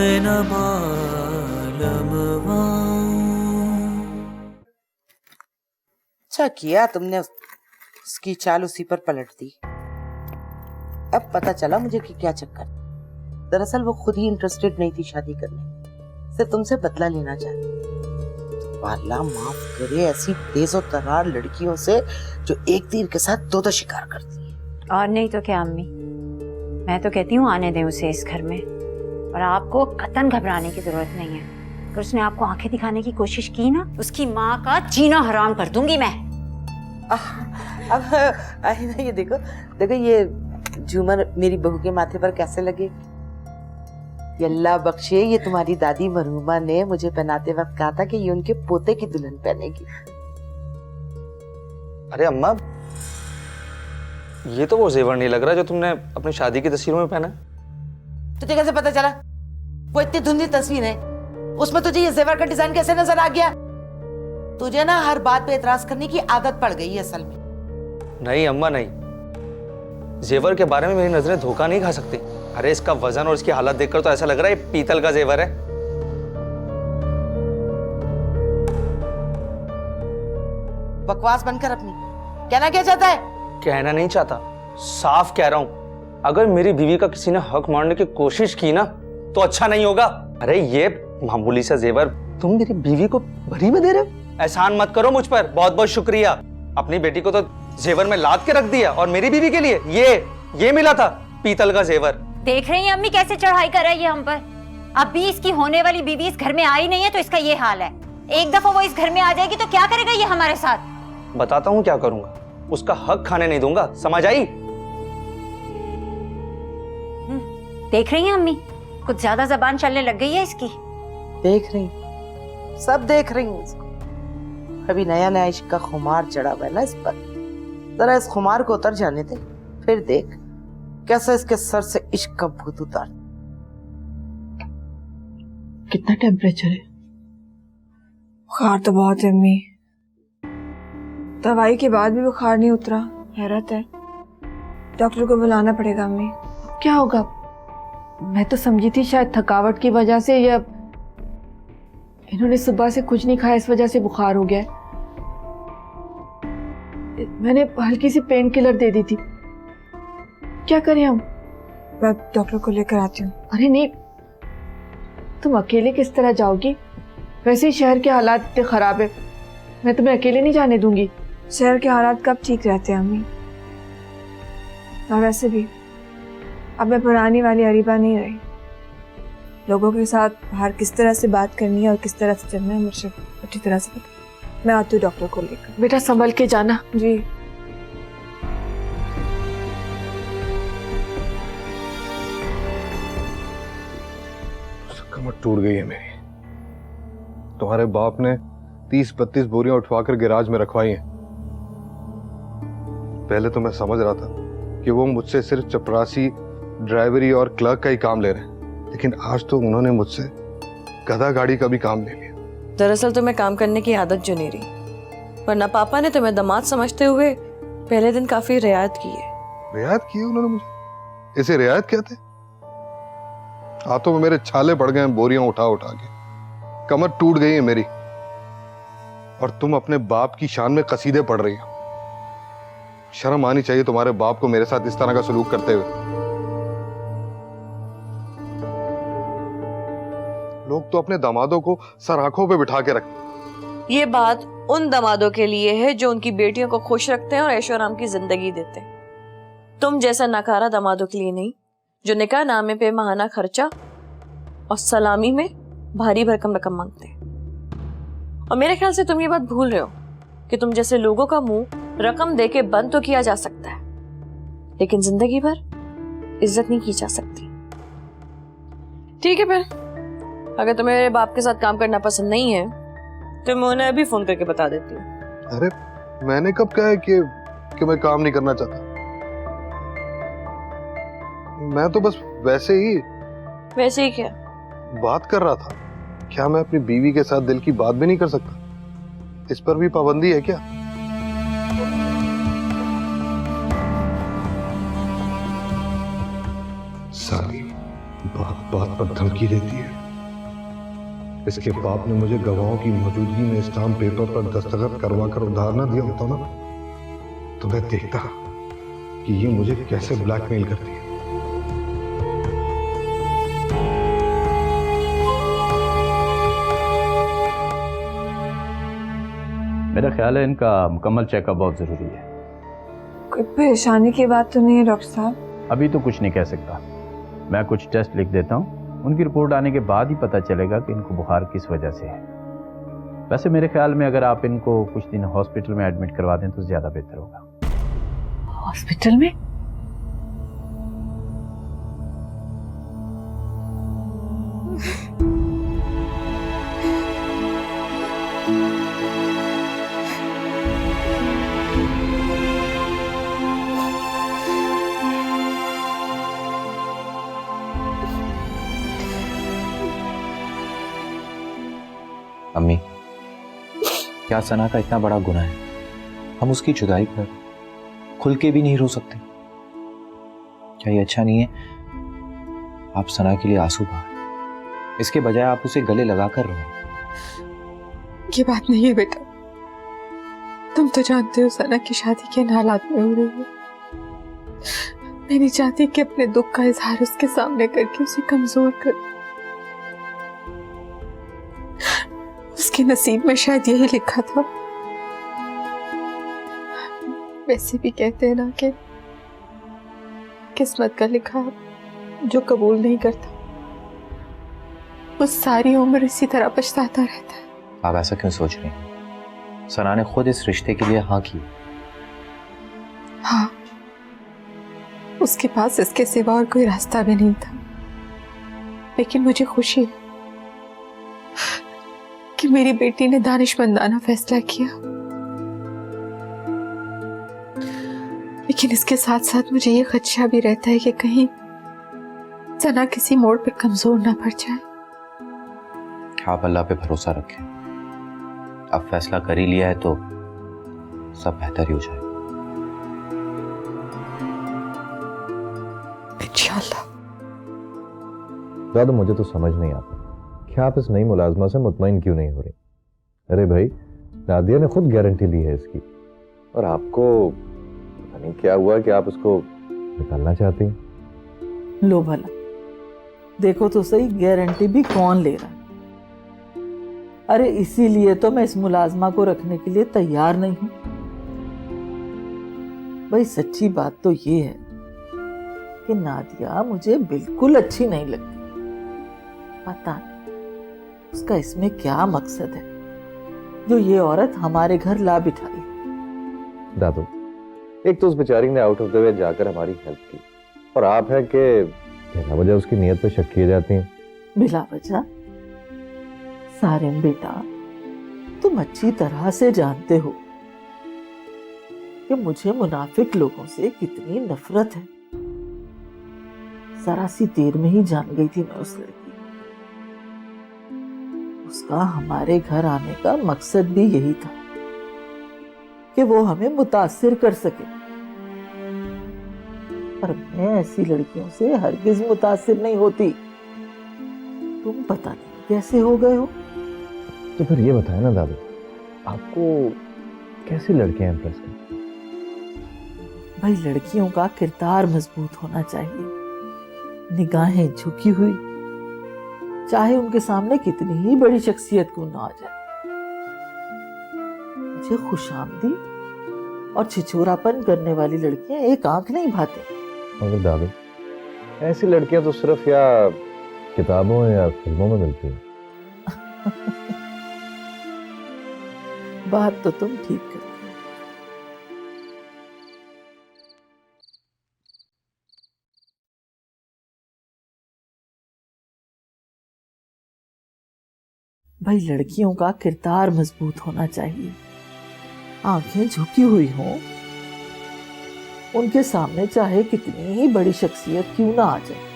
नैन मालमवा। अच्छा किया तुमने उसकी चाल उसी पर पलट दी। अब पता चला मुझे कि क्या चक्कर। दरअसल वो खुद ही इंटरेस्टेड नहीं थी शादी करने, सिर्फ तुमसे बदला लेना चाहती। तो अल्लाह माफ करे ऐसी तेज और तर्रार लड़कियों से जो एक तीर के साथ दो शिकार करती है। और नहीं तो क्या अम्मी, मैं तो कहती हूँ आने दें उसे इस घर में, और आपको कतन घबराने की जरूरत नहीं है। अगर उसने आपको आंखें दिखाने की कोशिश की ना, उसकी माँ का जीना हराम कर दूंगी मैं। अब ये देखो देखो, ये झूमर मेरी बहू के माथे पर कैसे लगे। ये अल्लाह बख्शे, ये तुम्हारी दादी मरहूमा ने मुझे पहनाते वक्त कहा था कि ये उनके पोते की दुल्हन पहनेगी। अरे अम्मा, ये तो वो जेवर नहीं लग रहा जो तुमने अपनी शादी की तस्वीरों में पहना। तुझे कैसे पता चला? वो इतनी धुंधली तस्वीर है, उसमें तुझे ये जेवर का डिजाइन कैसे नजर आ गया? तुझे ना हर बात पे एतराज करने की आदत पड़ गई है असल में। नहीं अम्मा नहीं, जेवर के बारे में मेरी नजरें धोखा नहीं खा सकती। अरे इसका वजन और इसकी हालत देखकर तो ऐसा लग रहा है ये पीतल का जेवर है। बकवास बनकर अपनी कहना क्या चाहता है? कहना नहीं चाहता, साफ कह रहा हूं, अगर मेरी बीवी का किसी ने हक मारने की कोशिश की ना तो अच्छा नहीं होगा। अरे ये मामूली सा जेवर तुम मेरी बीवी को भरी में दे रहे हो? एहसान मत करो मुझ पर, बहुत बहुत शुक्रिया। अपनी बेटी को तो जेवर में लाद के रख दिया और मेरी बीवी के लिए ये मिला था पीतल का जेवर। देख रही हैं अम्मी कैसे चढ़ाई कर रही है हम पर। अभी इसकी होने वाली बीवी इस घर में आई नहीं है तो इसका ये हाल है। एक दफा वो इस घर में आ जाएगी तो क्या करेगा ये हमारे साथ? बताता हूँ क्या करूंगा, उसका हक खाने नहीं दूंगा, समझ आई? देख रही हैं अम्मी, कुछ ज्यादा जबान चलने लग गई है इसकी। देख रही, सब देख रही हूँ इसको। अभी नया नया इश्क का खुमार चढ़ा हुआ है ना इस पर। जरा इस खुमार को उतर जाने दे, फिर देख कैसे इसके सर से इश्क का भूत उतार। कितना टेम्परेचर है? बुखार तो बहुत है अम्मी, दवाई के बाद भी बुखार नहीं उतरा। हैरत है, डॉक्टर को बुलाना पड़ेगा अम्मी। क्या होगा? मैं तो समझी थी शायद थकावट की वजह से, या इन्होंने सुबह से कुछ नहीं खाया इस वजह से बुखार हो गया है। मैंने हल्की सी पेन किलर दे दी थी। क्या करें हम? मैं डॉक्टर को लेकर आती हूँ। अरे नहीं, तुम अकेले किस तरह जाओगी? वैसे ही शहर के हालात इतने खराब है, मैं तुम्हें अकेले नहीं जाने दूंगी। शहर के हालात कब ठीक रहते हैं अम्मी? और वैसे भी अब मैं पुरानी वाली अरीबा नहीं रही। लोगों के साथ बाहर किस तरह से बात करनी है और किस तरह से चलना है मुझे अच्छी तरह से पता। मैं आती हूँ डॉक्टर को लेकर। बेटा संभल के जाना। जी। कमर टूट गई है मेरी। तुम्हारे बाप ने 30-32 बोरियां उठवाकर गैराज में रखवाई हैं। पहले तो मैं समझ रहा था कि वो मुझसे सिर्फ चपरासी, ड्राइवरी और क्लर्क का ही काम ले रहे हैं, लेकिन आज तो उन्होंने मुझसे गधा गाड़ी का भी काम ले लिया। दरअसल तुम्हें काम करने की आदत जो नहीं रही, वरना पापा ने तुम्हें दामाद समझते हुए पहले दिन काफी रियायत की है। रियायत की है उन्होंने मुझे? इसे रियायत कहते? हाथों में मेरे छाले पड़ गए, बोरियां उठा उठा के। कमर टूट गई है मेरी, और तुम अपने बाप की शान में कसीदे पढ़ रही हो। शर्म आनी चाहिए तुम्हारे बाप को मेरे साथ इस तरह का सलूक करते हुए। लोग तो अपने दामादों को सर आंखों पे बिठा के रखते। ये बात उन दामादों के लिए है जो उनकी बेटियों को खुश रखते हैं और ऐशो आराम की जिंदगी देते हैं। तुम जैसा नकारा दामादों के लिए नहीं, जो निकाह नामे पे माहाना खर्चा और सलामी में भारी भरकम रकम मांगते हैं। और मेरे ख्याल से तुम ये बात भूल रहे हो कि तुम जैसे लोगों का मुंह रकम देके बंद तो किया जा सकता है, लेकिन जिंदगी भर इज्जत नहीं की जा सकती। ठीक है, फिर अगर तुम्हें मेरे बाप के साथ काम करना पसंद नहीं है तो मैं उन्हें अभी फोन करके बता देती हूँ। अरे मैंने कब कहा है कि मैं काम नहीं करना चाहता? मैं तो बस वैसे ही क्या बात कर रहा था। क्या मैं अपनी बीवी के साथ दिल की बात भी नहीं कर सकता? इस पर भी पाबंदी है क्या? सारी बात बात पर धमकी देती है। इसके बाप ने मुझे गवाहों की मौजूदगी में स्टाम्प पेपर पर दस्तखत करवा कर उधार ना दिया होता ना, तो मैं देखता कि ये मुझे कैसे ब्लैकमेल करती है। मेरा ख्याल है इनका मुकम्मल चेकअप बहुत ज़रूरी है। कोई परेशानी की बात तो नहीं है डॉक्टर साहब? अभी तो कुछ नहीं कह सकता। मैं कुछ टेस्ट लिख देता हूँ, उनकी रिपोर्ट आने के बाद ही पता चलेगा कि इनको बुखार किस वजह से है। वैसे मेरे ख्याल में अगर आप इनको कुछ दिन हॉस्पिटल में एडमिट करवा दें तो ज़्यादा बेहतर होगा। हॉस्पिटल में? अम्मी, क्या सना का इतना बड़ा गुनाह है? हम उसकी जुदाई पर खुल के भी नहीं रो सकते? क्या ये अच्छा नहीं है? आप सना के लिए आंसू बहा, इसके बजाय आप उसे गले लगाकर रो। ये बात नहीं है बेटा, तुम तो जानते हो सना की शादी किन हालात में हो रही है। मैं नहीं चाहती कि अपने दुख का इजहार उसके सामने करके उसे कमजोर कर। उसके नसीब में शायद यही लिखा था। वैसे भी कहते हैं ना कि किस्मत का लिखा जो कबूल नहीं करता वो सारी उम्र इसी तरह पछताता रहता है। आप ऐसा क्यों सोच रही हैं? सना ने खुद इस रिश्ते के लिए हाँ की। हाँ, उसके पास इसके सिवा और कोई रास्ता भी नहीं था, लेकिन मुझे खुशी है कि मेरी बेटी ने दानिशमंदाना फैसला किया। लेकिन इसके साथ साथ मुझे ये खदशा भी रहता है कि कहीं सना किसी मोड़ पर कमजोर ना पड़ जाए। आप अल्लाह पे भरोसा रखें, अब फैसला कर ही लिया है तो सब बेहतर ही हो जाए। इंशाअल्लाह। दादा, मुझे तो समझ नहीं आता कि आप इस नई मुलाजमा से मुतमईन क्यों नहीं हो रही। अरे भाई, नादिया ने खुद गारंटी ली है इसकी, और आपको पता नहीं क्या हुआ कि आप उसको निकालना चाहती हैं। लो भला, देखो तो सही, गारंटी भी कौन ले रहा है। अरे इसीलिए तो मैं इस मुलाजमा को रखने के लिए तैयार नहीं हूं। भाई सच्ची बात तो ये है कि नादिया मुझे बिल्कुल अच्छी नहीं लगती। पता नहीं उसका इसमें क्या मकसद है जो ये औरत हमारे घर ला बिठाई। दादू, एक तो उस बेचारी ने आउट ऑफ द वे जाकर हमारी हेल्प की, और आप हैं कि बिना वजह उसकी नीयत पे शक किए जाती हैं। बिला वजह? सारिन बेटा, तुम अच्छी तरह से जानते हो कि मुझे मुनाफिक लोगों से कितनी नफरत है। जरा सी देर में ही जान गई थी मैं उस लड़की को। उसका हमारे घर आने का मकसद भी यही था कि वो हमें मुतासिर कर सके, पर मैं ऐसी लड़कियों से हरगिज मुतासिर नहीं होती। तुम पता नहीं कैसे हो गए हो। तो फिर ये बताए ना दादू, आपको कैसी लड़कियां इंप्रेस करती? भाई लड़कियों का किरदार मजबूत होना चाहिए, निगाहें झुकी हुई, चाहे उनके सामने कितनी ही बड़ी शख्सियत क्यों ना आ जाए। मुझे खुशामदी और छिछोरापन करने वाली लड़कियां एक आंख नहीं भाते। मगर दादू, ऐसी लड़कियां तो सिर्फ या किताबों या फिल्मों में मिलती हैं। बात तो तुम ठीक करते हो। भाई लड़कियों का किरदार मजबूत होना चाहिए, आंखें झुकी हुई हों, उनके सामने चाहे कितनी ही बड़ी शख्सियत क्यों ना आ जाए।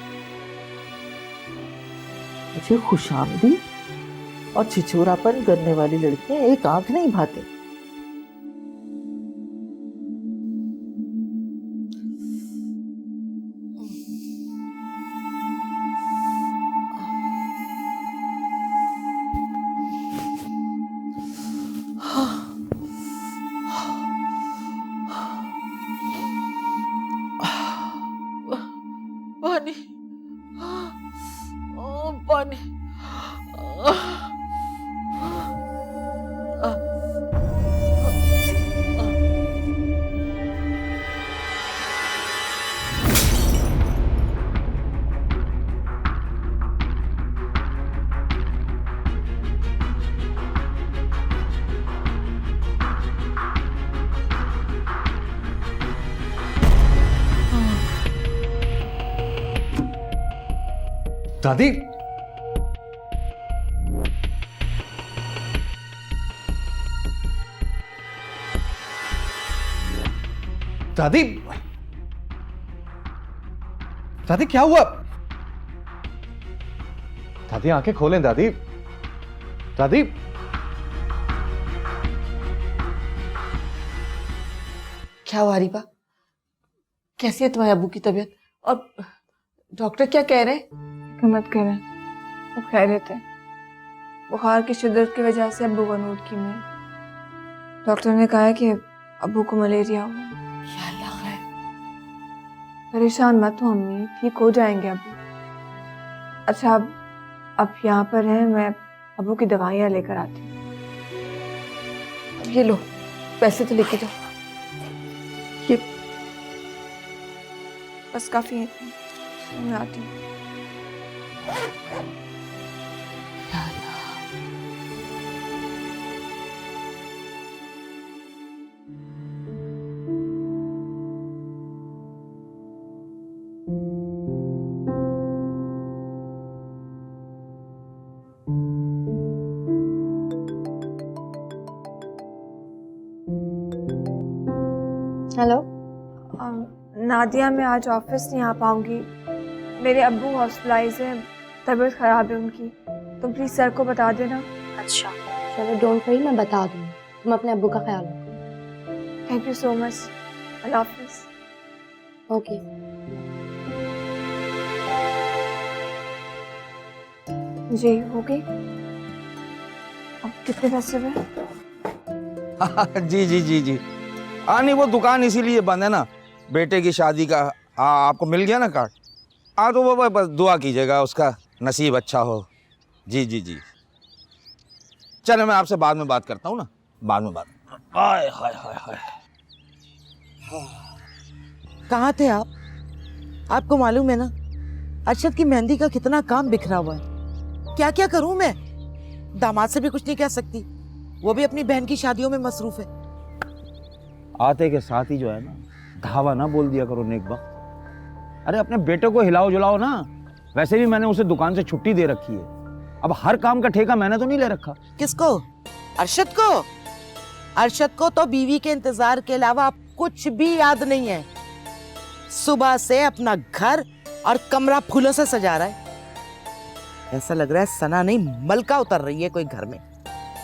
मुझे खुशामदी और छिछोरापन करने वाली लड़कियां एक आंख नहीं भाते। कौन है? दादी, दादी, दादी क्या हुआ? दादी आंखें खोलें दादी, दादी। क्या हुआ रिबा? कैसी है तुम्हारे अब्बू की तबीयत? और डॉक्टर क्या कह रहे हैं? मत करें, सब खैरियत है। बुखार की शिद्दत की वजह से अब्बू को नोट की में डॉक्टर ने कहा है कि अब्बू को मलेरिया हुआ है। या अल्लाह खैर। परेशान मत हो अम्मी, ठीक हो जाएंगे अब्बू। अच्छा अब यहाँ पर है, मैं अब्बू की दवाइयाँ लेकर आती हूँ। अब ये लो, पैसे तो लेके जाओ। ये बस काफ़ी है, मैं आती हूँ। हेलो, नादिया, मैं आज ऑफिस नहीं आ पाऊंगी। मेरे अब्बू हॉस्पिटलाइज हैं, तबीयत ख़राब है उनकी। तुम प्लीज़ सर को बता देना। अच्छा चलो, डोंट वरी, मैं बता दूँगी। तुम अपने अब्बू का ख्याल रखो। Thank you so much. अल्लाह हाफिज़। ओके। जी हो गई। अब कितने पैसे हुए? जी जी जी जी। हाँ नहीं, वो दुकान इसीलिए बंद है ना, बेटे की शादी का। हाँ, आपको मिल गया ना कार्ड? हाँ तो वो बस दुआ कीजिएगा उसका नसीब अच्छा हो। जी जी जी। चलो मैं आपसे बाद में बात करता हूँ ना, बाद में बात। हाय हाय हाय हाय। कहाँ थे आप? आपको मालूम है ना अरशद की मेहंदी का कितना काम बिखरा हुआ है। क्या क्या करूं मैं? दामाद से भी कुछ नहीं कह सकती, वो भी अपनी बहन की शादियों में मसरूफ है। आते के साथ ही जो है ना, धावा ना बोल दिया करो नेक वक्त। अरे अपने बेटे को हिलाओ जुलाओ ना। वैसे भी मैंने उसे दुकान से छुट्टी दे रखी है, अब हर काम का ठेका मैंने तो नहीं ले रखा। किसको? अरशद को? अरशद को तो बीवी के इंतजार के अलावा कुछ भी याद नहीं है। सुबह से अपना घर और कमरा फूलों से सजा रहा है। ऐसा लग रहा है सना नहीं मलका उतर रही है कोई घर में।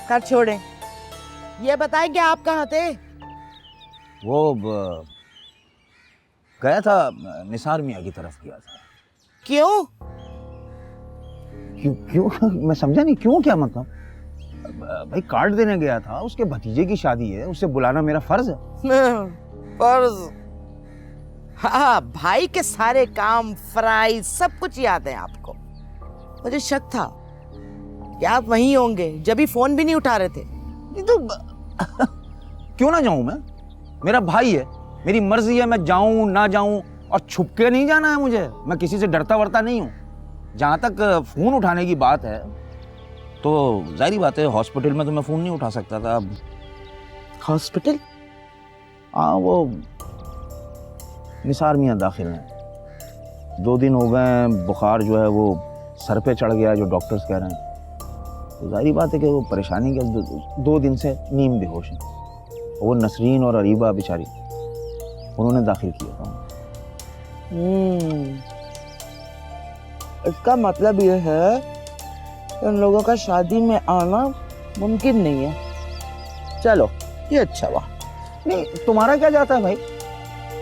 कर छोड़े, ये बताएं कि आप कहाँ थे? वो गया था निसार मियाँ की तरफ गया था। क्यों? क्यों क्यों मैं समझा नहीं, क्यों क्या मतलब? भाई कार्ड देने गया था, उसके भतीजे की शादी है, उसे बुलाना मेरा फर्ज है। फर्ज? हाँ, भाई के सारे काम फ्राई सब कुछ याद है आपको। मुझे शक था कि आप वहीं होंगे, जब भी फोन भी नहीं उठा रहे थे। तो क्यों ना जाऊं मैं? मेरा भाई है, मेरी मर्जी है, मैं जाऊं ना जाऊं। और छुप के नहीं जाना है मुझे, मैं किसी से डरता वरता नहीं हूं। जहां तक फोन उठाने की बात है तो जाहिर बात है हॉस्पिटल में तो मैं फोन नहीं उठा सकता था। हॉस्पिटल? हाँ, वो निसार मियाँ दाखिल हैं, 2 दिन हो गए। बुखार जो है वो सर पे चढ़ गया, जो डॉक्टर्स कह रहे हैं। तो जाहिर बात है कि वो परेशानी के 2 दिन से नीम बेहोश हैं। वो नसरीन और अरीबा बेचारी, उन्होंने दाखिल किया था। इसका मतलब ये है कि उन लोगों का शादी में आना मुमकिन नहीं है। चलो ये अच्छा हुआ। नहीं, तुम्हारा क्या जाता है भाई?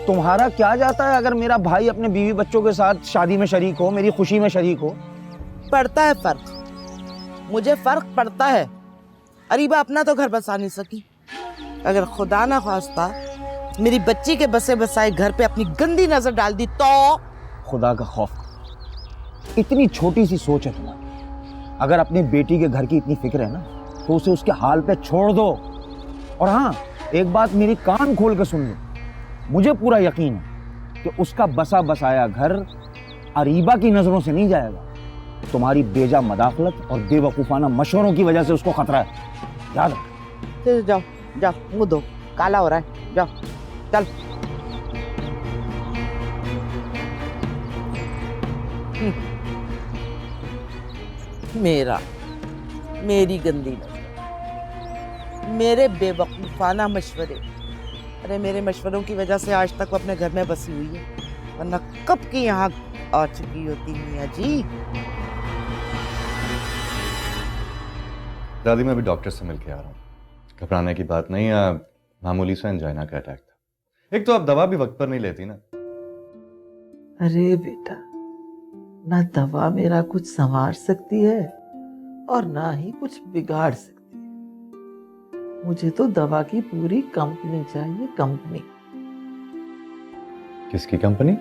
तुम्हारा क्या जाता है अगर मेरा भाई अपने बीवी बच्चों के साथ शादी में शरीक हो, मेरी खुशी में शरीक हो? पड़ता है फर्क, मुझे फर्क पड़ता है। अरीबा अपना तो घर बसा नहीं सकी, अगर खुदा ना खास्ता मेरी बच्ची के बसे बसाए घर पे अपनी गंदी नजर डाल दी तो? खुदा का खौफ, इतनी छोटी सी सोच है तुम्हारी। अगर अपनी बेटी के घर की इतनी फिक्र है ना तो उसे उसके हाल पे छोड़ दो। और हाँ, एक बात मेरी कान खोल के सुन लो, मुझे पूरा यकीन है कि उसका बसा बसाया घर अरीबा की नजरों से नहीं जाएगा। तुम्हारी बेजा मदाखलत और बेवकूफाना मशवरों की वजह से उसको खतरा है, याद रख। चलो जाओ जाओ, मुंह धो, काला हो रहा है, जाओ चल। मेरी गंदी नजर, मेरे बेवकूफाना मशवरे। अरे मेरे मशवरों की वजह से आज तक वो अपने घर में बसी हुई है, वरना कब की यहाँ आ चुकी होती मियाँ जी। दादी मैं अभी डॉक्टर से मिल के आ रहा हूँ। घबराने की बात नहीं है, मामूली सा एंजाइना का अटैक था। एक तो आप दवा भी वक्त पर नहीं लेती ना। अरे बेटा, ना दवा मेरा कुछ संवार सकती है और ना ही कुछ बिगाड़ सकती है। मुझे तो दवा की पूरी कंपनी चाहिए, कंपनी। किसकी कंपनी?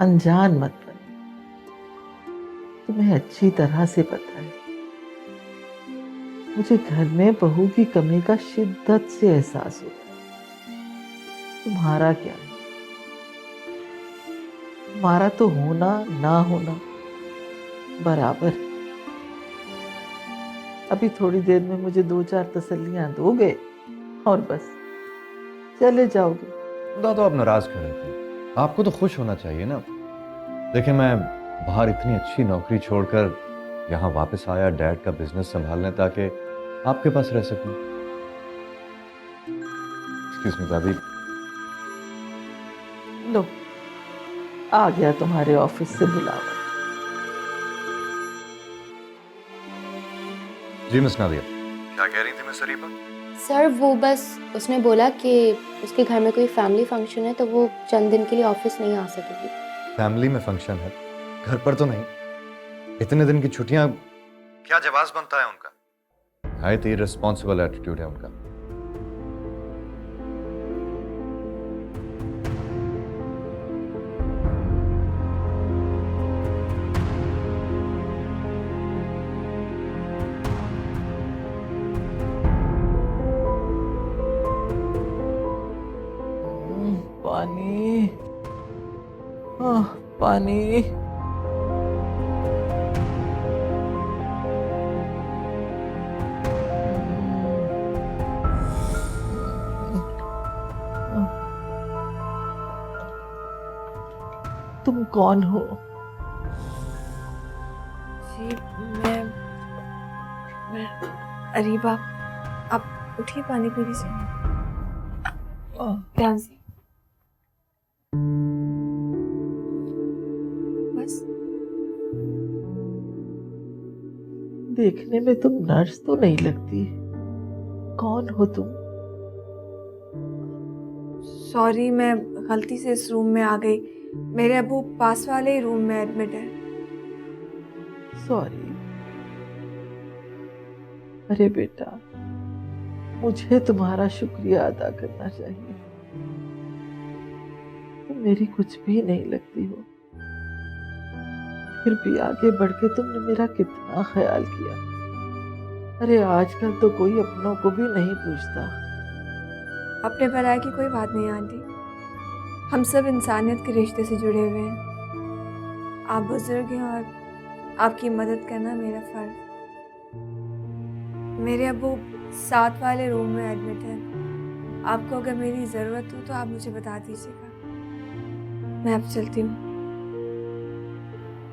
अनजान मत बनो, तुम्हें अच्छी तरह से पता है मुझे घर में बहू की कमी का शिद्दत से एहसास होता है। तुम्हारा क्या है? तुम्हारा तो होना ना होना बराबर। अभी थोड़ी देर में मुझे 2-4 तसल्लियां दोगे और बस चले जाओगे। तो आप नाराज क्यों रहते हैं? आपको तो खुश होना चाहिए ना। देखिए मैं बाहर इतनी अच्छी नौकरी छोड़कर यहाँ वापस आया डैड का बिजनेस संभालने ताकि आपके पास रह सकूं। एक्सक्यूज मी दादी। लो, आ गया तुम्हारे ऑफिस से बुलावा। जी मिस नादिया, क्या कह रही थी मिस अरीबा? सर वो बस उसने बोला कि उसके घर में कोई फैमिली फंक्शन है तो वो चंद दिन के लिए ऑफिस नहीं आ सकेगी। फैमिली में फंक्शन है, घर पर तो नहीं। इतने दिन की छुट्टियां क्या जवाब बनता है उनका? हाई तो रिस्पॉन्सिबल एटीट्यूड है उनका। पानी, पानी। तुम कौन हो? जी मैं अरीबा। आप उठिए, पानी पी लीजिए ध्यान से। बस देखने में तुम नर्स तो नहीं लगती, कौन हो तुम? सॉरी, मैं गलती से इस रूम में आ गई। मेरे अबू पास वाले ही रूम में एडमिट है। सॉरी। अरे बेटा, मुझे तुम्हारा शुक्रिया अदा करना चाहिए। तुम मेरी कुछ भी नहीं लगती हो, फिर भी आगे बढ़ के तुमने मेरा कितना ख्याल किया। अरे आजकल तो कोई अपनों को भी नहीं पूछता। अपने भलाई की कोई बात नहीं आंटी, हम सब इंसानियत के रिश्ते से जुड़े हुए हैं। आप बुजुर्ग हैं और आपकी मदद करना मेरा फर्ज। मेरे अबू 7 वाले रूम में एडमिट हैं। आपको अगर मेरी ज़रूरत हो तो आप मुझे बता दीजिएगा। मैं अब चलती हूँ।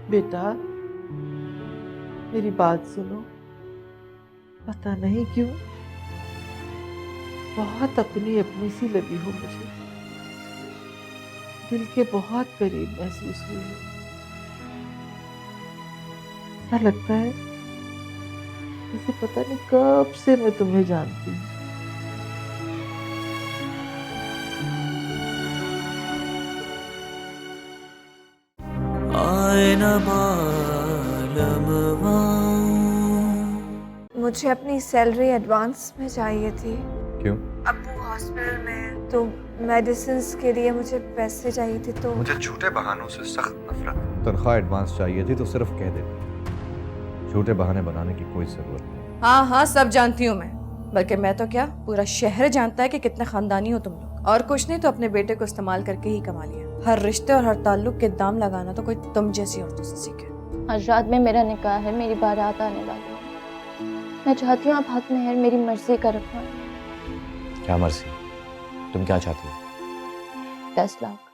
बेटा मेरी बात सुनो। पता नहीं क्यों बहुत अपनी अपनी सी लगी हो मुझे। दिल के बहुत करीब महसूस हुई है। ऐसा लगता है जैसे पता नहीं कब से मैं तुम्हें जानती हूँ। मुझे अपनी सैलरी एडवांस में चाहिए थी। क्यों? अबू हॉस्पिटल में, तो मेडिसिन के लिए मुझे पैसे चाहिए थे। तो मुझे झूठे बहानों से सख्त नफरत। तनख्वाह एडवांस चाहिए थी तो सिर्फ कह देती, झूठे बहाने बनाने की कोई जरूरत नहीं। हाँ हाँ, सब जानती हूँ मैं, बल्कि मैं तो क्या पूरा शहर जानता है कि कितने खानदानी हो तुम लोग। और कुछ नहीं तो अपने बेटे को इस्तेमाल करके ही कमा लिया। हर रिश्ते और हर ताल्लुक के दाम लगाना तो कोई तुम जैसी औरतों से सीखे। आज रात में मेरा निकाह है, मेरी बारात आने वाली है। मैं चाहती हूँ आप हक मेहर मेरी मर्जी का रखवाएं। क्या मर्जी? तुम क्या चाहती हो? 10 लाख।